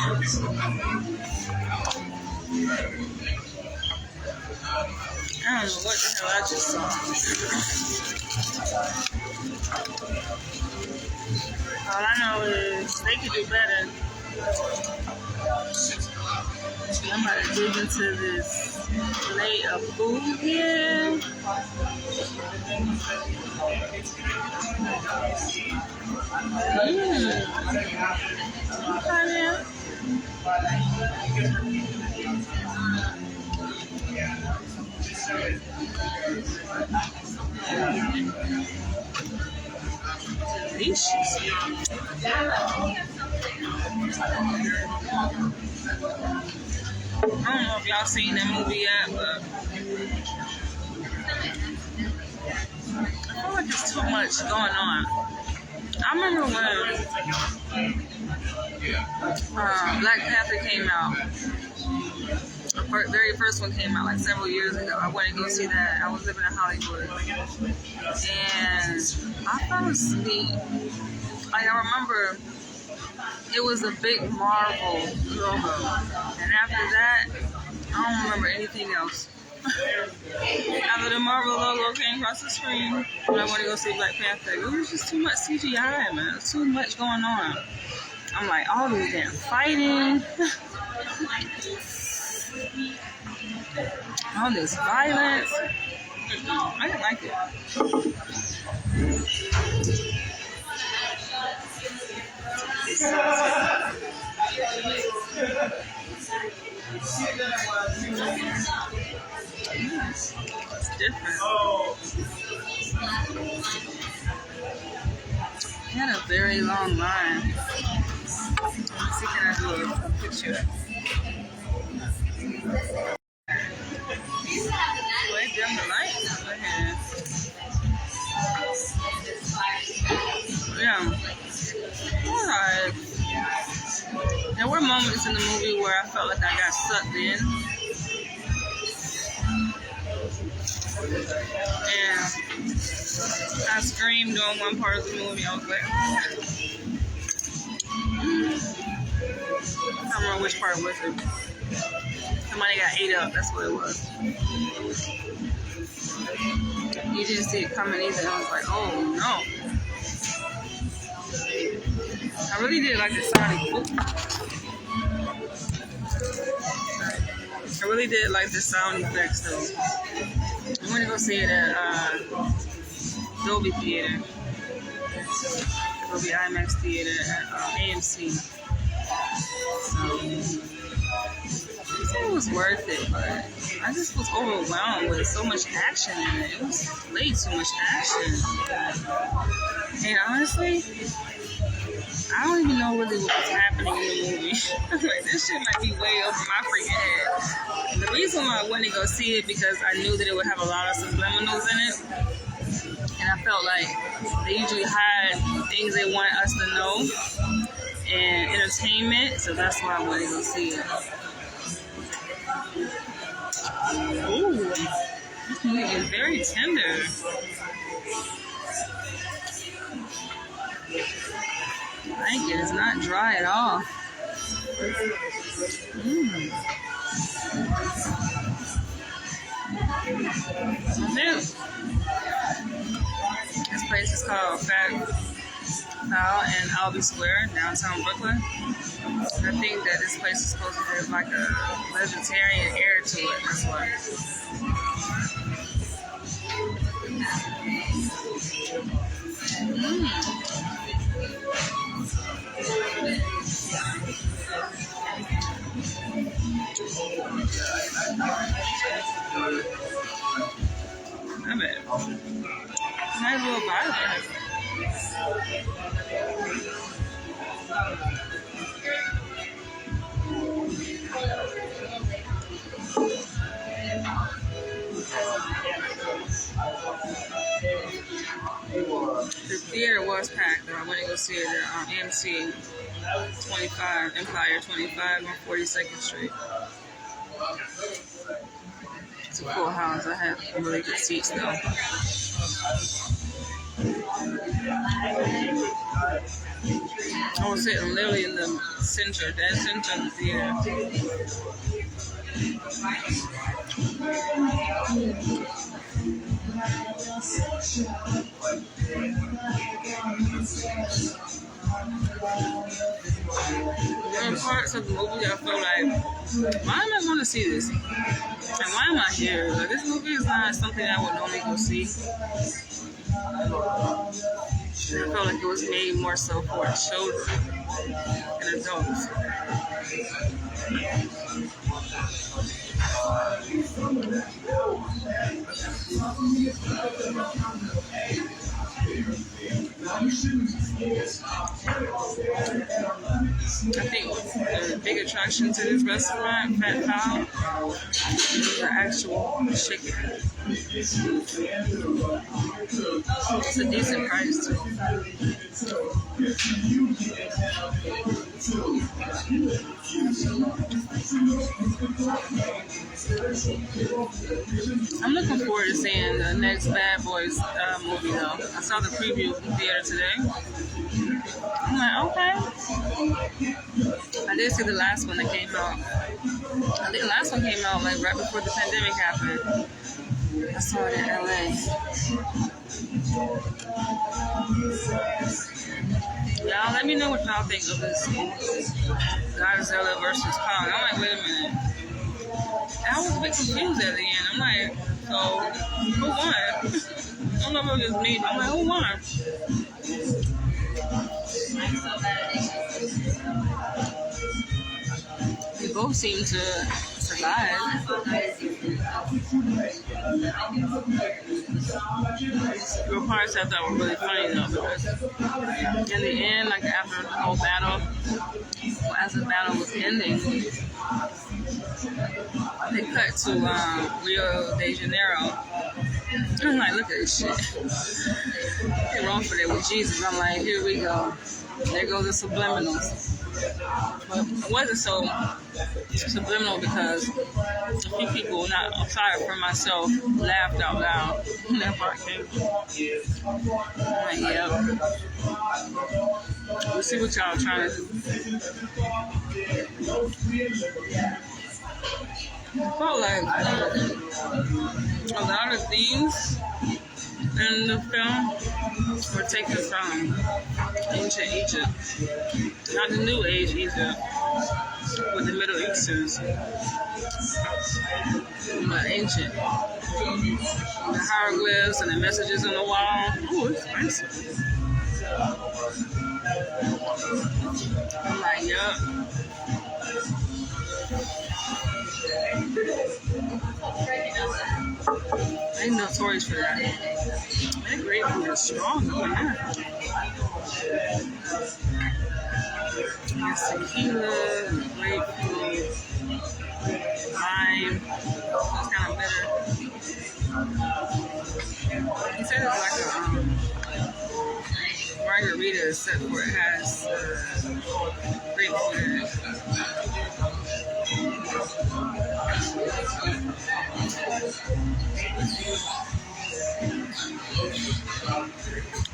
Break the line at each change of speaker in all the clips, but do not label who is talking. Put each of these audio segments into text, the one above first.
I don't know what the hell I just saw. All I know is they could do better. I'm about to dig into this plate of food here. Delicious. I don't know if y'all seen that movie yet, but I feel like there's too much going on. I remember when Black Panther came out. The very first one came out like several years ago. I went to go see that. I was living in Hollywood. And I fell asleep. Like, I remember it was a big Marvel logo. And after that, I don't remember anything else. After the Marvel logo came across the screen, when I went to go see Black Panther, it was just too much CGI, man. There's too much going on. I'm like, all this damn fighting. All this violence. I didn't like it. It's different. I had a very long line. Let's see, can I do a picture? Wait, dim the lights. Go ahead. Yeah. Alright. There were moments in the movie where I felt like I got sucked in. And I screamed on one part of the movie. I was like, I don't remember which part was it. Somebody got ate up, that's what it was. You didn't see it coming either. I was like, oh no. I really did like the sound. I really did like the sound effects though. I'm gonna go see it at Dolby Theater. Dolby IMAX Theater at AMC. So it was worth it, but I just was overwhelmed with so much action in it. It was way too much action. And honestly, I don't even know really what was happening in the movie. Like, this shit might be way over my freaking head. And the reason why I went to go see it because I knew that it would have a lot of subliminals in it. And I felt like they usually hide things they want us to know and entertainment. So that's why I went to go see it. Ooh, this meat is very tender. Thank you. It's not dry at all. This place is called Fat Fowl in Albee Square, downtown Brooklyn. I think that this place is supposed to have like a vegetarian air to it. That's why. Not bad. Nice little vibe. The theater was packed, though. I went to go see it at AMC 25, Empire 25 on 42nd Street. It's a full house. I had really good seats, though. I was sitting literally in the center, dead center of the theater. There are parts of the movie that I feel like, why am I going to see this? And why am I here? Like, this movie is not something I would normally go see. I felt like it was made more so for children and adults. I think the big attraction to this restaurant, Fat Cow, is the actual chicken. It's a decent price too. I'm looking forward to seeing the next Bad Boys movie though. I saw the preview in the theater today. I'm like, okay. I did see the last one that came out. I think the last one came out like right before the pandemic happened. I saw it in LA. Y'all let me know what y'all think of this Godzilla versus Kong. I'm like, wait a minute. I was a bit confused at the end. I'm like, so who won? I don't know if it was me, but I'm like, who won? They both seem to survive. There were parts I thought were really funny though, because in the end, like after the whole battle, as the battle was ending, they cut to Rio de Janeiro. I'm like, look at this shit. They're wrong for that with Jesus. I'm like, here we go. There goes the subliminals. But it wasn't so subliminal because a few people, not aside from myself, laughed out loud when that part came. I'm like, yeah. We'll see what y'all are trying to do. I felt like a lot of themes in the film were taken from ancient Egypt. Not the New Age Egypt, but the Middle Easterns. But ancient. The hieroglyphs and the messages on the wall. Ooh, it's fancy. I'm like, yup. They notorious for that. Their grapefruit is strong over there. It's tequila, grapefruit, lime. It's kind of bitter. He said it's like a margarita, except for it has grapefruit in it.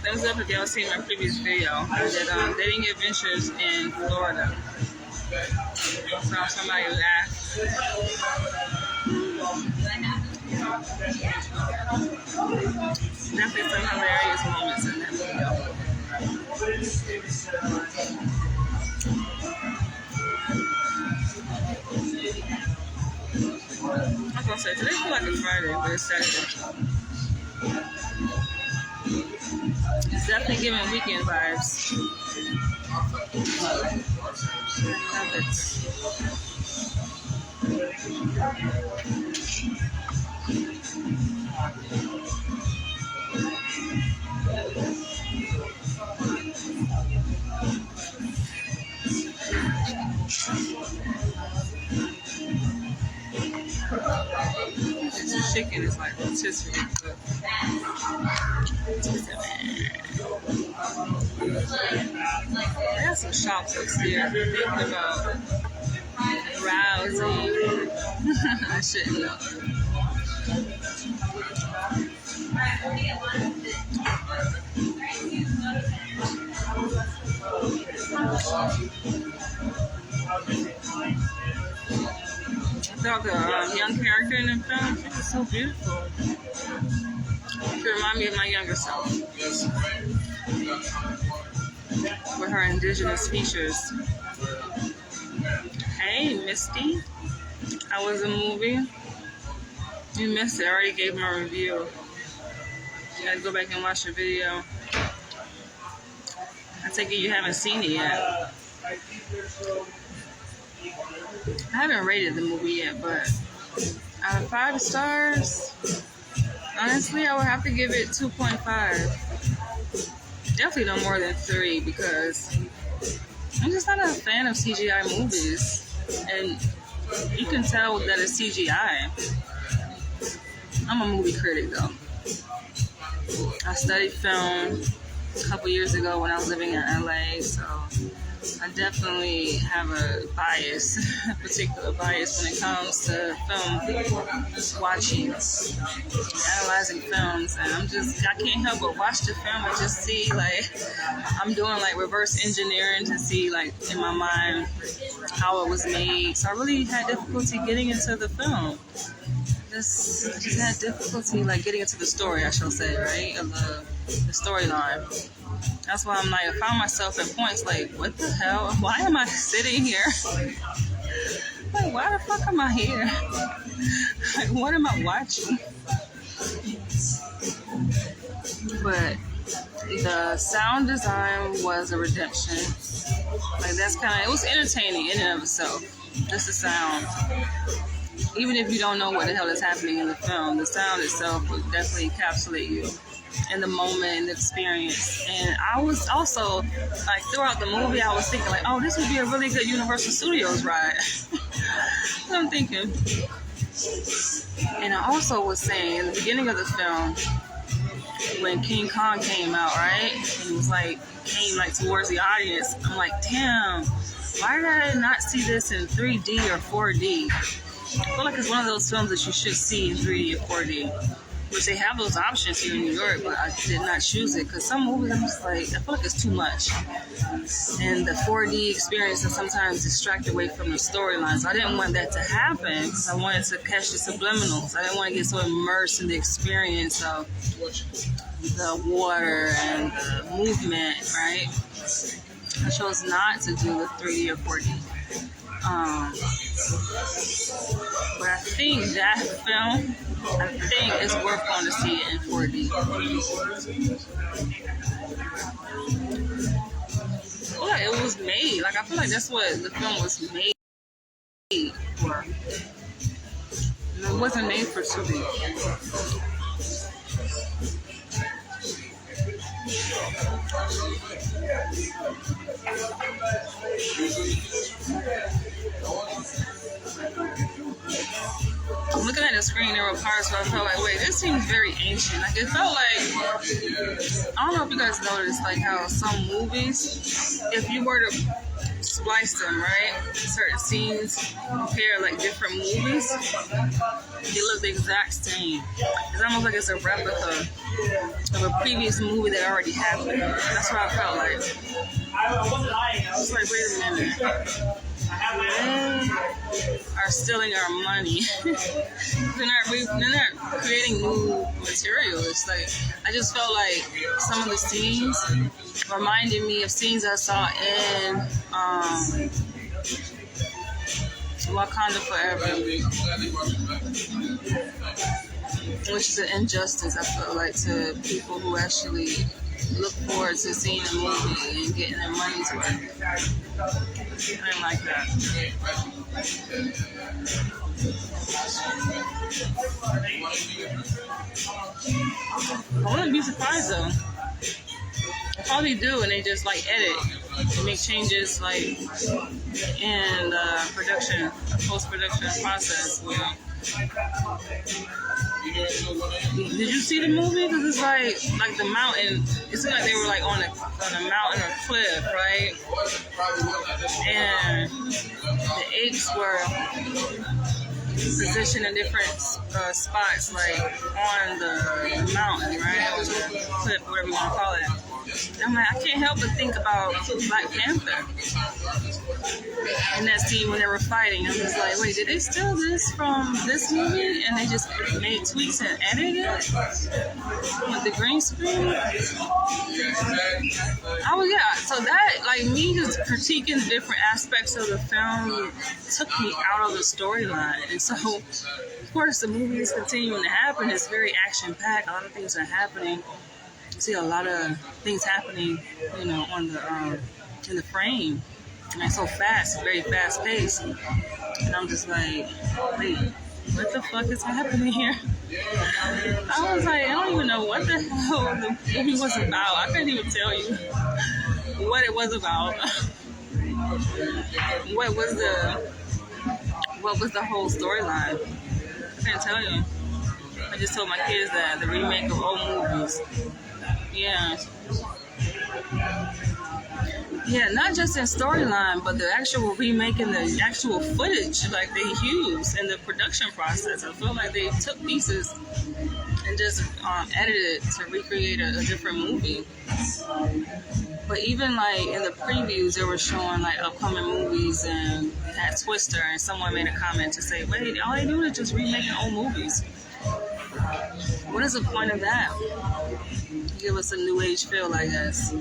Thumbs up if y'all seen my previous video. I did dating adventures in Florida. Saw somebody laugh. Definitely some hilarious moments in that video. I was gonna say today feels like a Friday, but it's Saturday. It's definitely giving weekend vibes. I love it. This chicken is like rotisserie. I got some shops upstairs. I'm thinking about browsing. I shouldn't know. I thought the young character in the film, she was so beautiful. She reminded me of my younger self with her indigenous features. Hey, Misty. How was the movie? You missed it. I already gave him a review. You gotta go back and watch the video. I take it you haven't seen it yet. I haven't rated the movie yet, but out of 5 stars, honestly, I would have to give it 2.5. Definitely no more than 3 because I'm just not a fan of CGI movies. And you can tell that it's CGI. I'm a movie critic though. I studied film a couple years ago when I was living in LA, so I definitely have a bias, a particular bias when it comes to film watching, analyzing films, and I can't help but watch the film and just see, like, I'm doing like reverse engineering to see, like, in my mind how it was made. So I really had difficulty getting into the film. Just had difficulty, like, getting into the story, I shall say, right, of the storyline. That's why I'm like, I found myself at points like, what the hell? Why am I sitting here? Like, why the fuck am I here? Like, what am I watching? But the sound design was a redemption. Like, that's kind of, it was entertaining in and of itself. Just the sound. Even if you don't know what the hell is happening in the film, the sound itself would definitely encapsulate you in the moment and the experience. And I was also, like, throughout the movie, I was thinking, like, oh, this would be a really good Universal Studios ride. That's what I'm thinking. And I also was saying, in the beginning of the film, when King Kong came out, right? And it was like, came like towards the audience, I'm like, damn, why did I not see this in 3D or 4D? I feel like it's one of those films that you should see in 3D or 4D. Which they have those options here in New York, but I did not choose it because some movies I'm just like, I feel like it's too much. And the 4D experience is sometimes distract away from the storyline. So I didn't want that to happen because I wanted to catch the subliminals. I didn't want to get so immersed in the experience of the water and the movement, right? I chose not to do the 3D or 4D. But I think that film, it's worth going to see it in 4D. Well, it was made. Like, I feel like that's what the film was made for. It wasn't made for 2D. I'm looking at the screen, there were parts where I felt like, wait, this seems very ancient. Like, it felt like, I don't know if you guys noticed, like, how some movies, if you were to splice them, right, certain scenes, compare, like, different movies, they look the exact same. It's almost like it's a replica of a previous movie that already happened. That's what I felt like. I was like, wait a minute. They are stealing our money. They're not creating new material. It's like, I just felt like some of the scenes reminded me of scenes I saw in Wakanda Forever, which is an injustice, I feel like, to people who actually look forward to seeing a movie and getting their money's worth. I didn't like that. I wouldn't be surprised though. I probably do, and they just like edit and make changes like in the production, post-production process. You know. Did you see the movie? Because it's like the mountain. It seemed like they were like on a mountain or cliff, right? And the apes were positioned in different spots, like on the mountain, right? Or the cliff, whatever you want to call it. I'm like, I can't help but think about Black Panther in that scene when they were fighting. I'm just like, wait, did they steal this from this movie and they just made tweaks and edited it with the green screen? So that, like, me just critiquing different aspects of the film took me out of the storyline. And so, of course, the movie is continuing to happen. It's very action-packed. A lot of things are happening. See a lot of things happening, on the in the frame. And it's so fast, very fast paced. And I'm just like, wait, what the fuck is happening here? I was like, I don't even know what the hell the movie was about. I couldn't even tell you what it was about. What was the whole storyline? I can't tell you. I just told my kids that the remake of old movies. Yeah, not just in storyline, but the actual remake and the actual footage like they used in the production process. I feel like they took pieces and just edited it to recreate a different movie. But even like in the previews, they were showing like upcoming movies, and it had Twister, and someone made a comment to say, wait, all they do is just remaking old movies. What is the point of that? Give us a new age feel, I guess.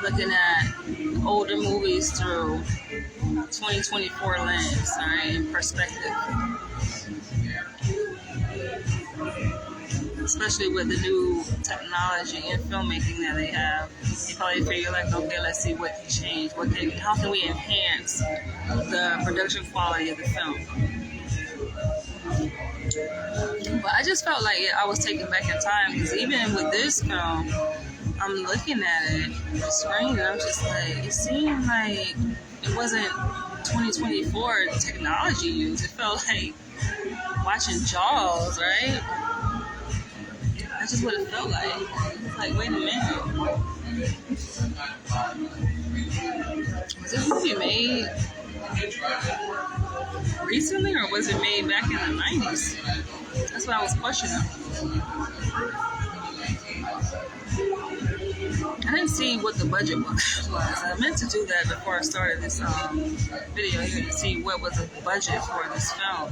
Looking at older movies through 2024 lens, all right, in perspective. Especially with the new technology and filmmaking that they have, they probably figure like, okay, let's see what can change. How can we enhance the production quality of the film? But I just felt like I was taken back in time, because even with this film, I'm looking at it on the screen and I'm just like, it seemed like it wasn't 2024 technology used. It felt like watching Jaws, right? That's just what it felt like. It's like, wait a minute. Was this movie made recently, or was it made back in the 90s? That's what I was questioning. I didn't see what the budget was. I meant to do that before I started this video here to see what was the budget for this film.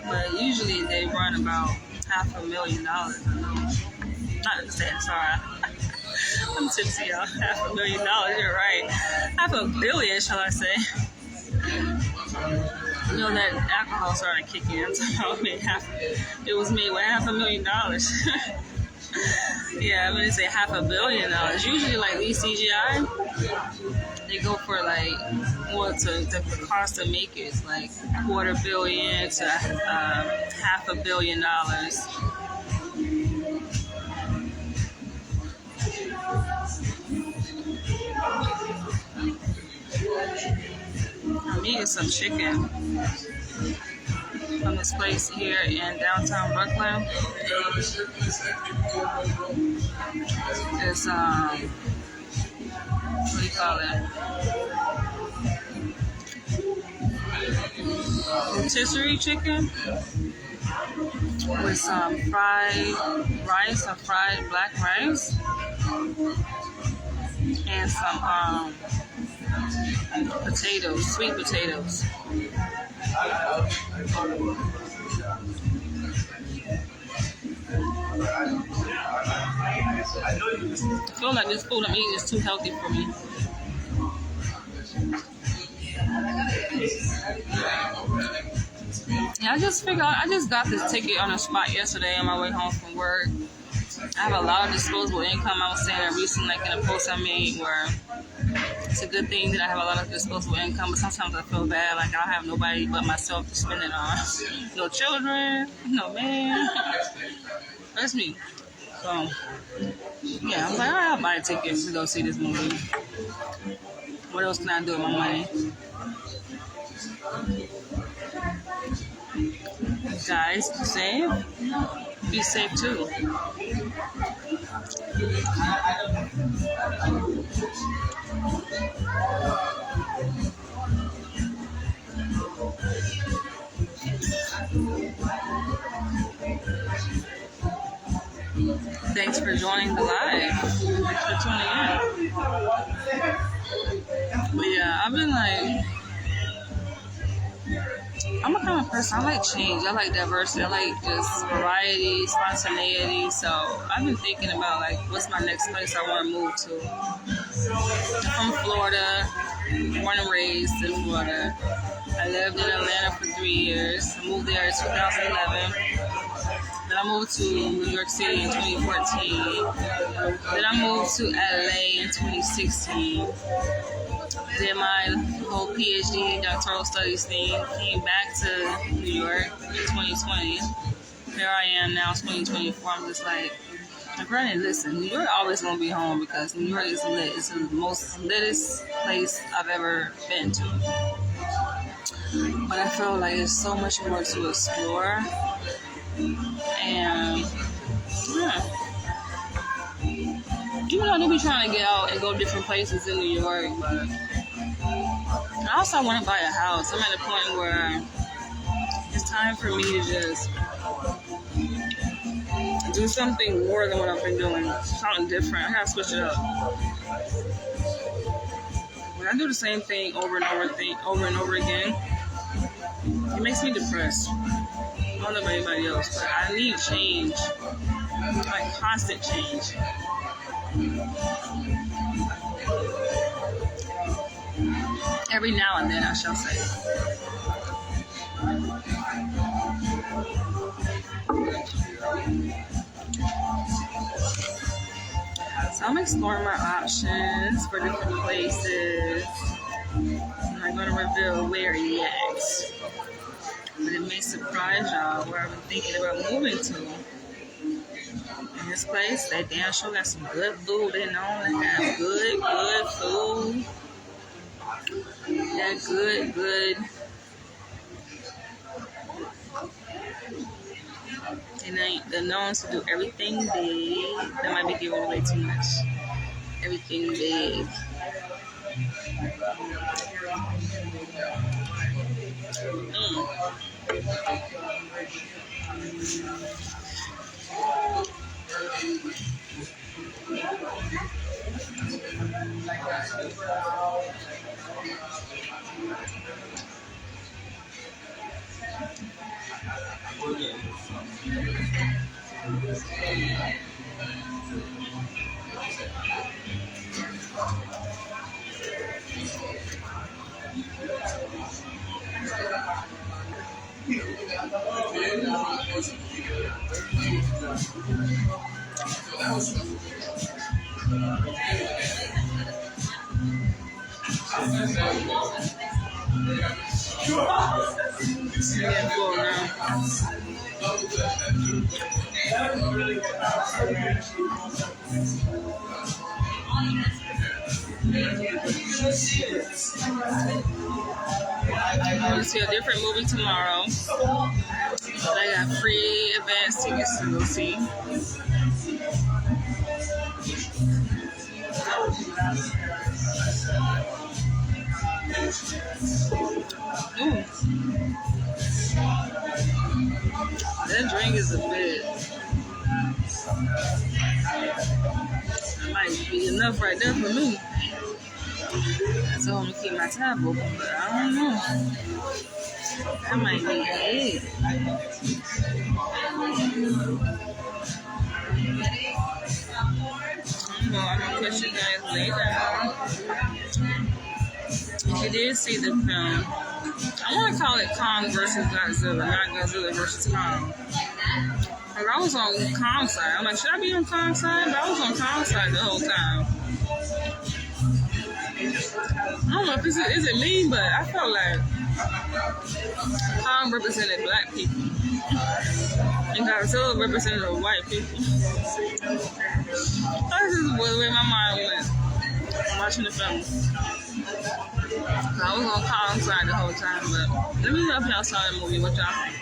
But usually they run about $500,000. I know. Not understand, sorry. I'm tipsy, y'all. $500,000, you're right. $500 million, shall I say. You know that alcohol started kicking in, so it was made with $500,000. Yeah, I'm gonna say $500 million. Usually, like these CGI, they go for like more to the cost to make it, like $250 million to $500 million. I'm eating some chicken from this place here in downtown Brooklyn. It's what do you call it? Rotisserie chicken with some fried rice, some fried black rice, and some potatoes, sweet potatoes. I feel like this food I'm eating is too healthy for me. Yeah, I just got this ticket on the spot yesterday on my way home from work. I have a lot of disposable income. I was saying that recently, like in a post I made, where it's a good thing that I have a lot of disposable income, but sometimes I feel bad, like I don't have nobody but myself to spend it on. No children, no man. That's me. So, yeah, I was like, I'll buy a ticket to go see this movie. What else can I do with my money? Guys, save. Be safe too. Thanks for joining the live. Thanks for tuning in. But yeah, I've been like, I'm a kind of person, I like change, I like diversity, I like just variety, spontaneity. So I've been thinking about like, what's my next place I want to move to. I'm from Florida, born and raised in Florida. I lived in Atlanta for 3 years. I moved there in 2011. Then I moved to New York City in 2014. Then I moved to LA in 2016. Did my whole PhD doctoral studies thing. Came back to New York in 2020. Here I am now, 2024. I'm just like, granted, listen, New York always gonna be home because New York is lit. It's the most litest place I've ever been to. But I feel like there's so much more to explore. And yeah, even though I do be trying to get out and go different places in New York, but I also want to buy a house. I'm at a point where it's time for me to just do something more than what I've been doing, something different. I have to switch it up. When I do the same thing over and over again, it makes me depressed. I don't know about anybody else, but I need change, like constant change. Every now and then, I shall say. So I'm exploring my options for different places. I'm not going to reveal where yet, but it may surprise y'all where I've been thinking about moving to. In this place, they damn sure got some good food. They know they have good food. That good. And they're known to do everything big. That might be giving away too much. Everything big. I'm going to see a different movie tomorrow. I got free advance tickets to go see. Ooh. That drink is a bit. That might be enough right there for me. So I'm gonna keep my tab open, but I don't know. That might be it. I don't know. I'm gonna catch you guys later. If you did see the film, I want to call it Kong versus Godzilla, not Godzilla versus Kong. Like, I was on Kong's side. I'm like, should I be on Kong's side? But I was on Kong's side the whole time. I don't know if is it me, but I felt like Kong represented black people and Godzilla represented the white people. That's just the way my mind went watching the film. I was on Kong's side the whole time, but let me know if y'all saw that movie. What y'all think?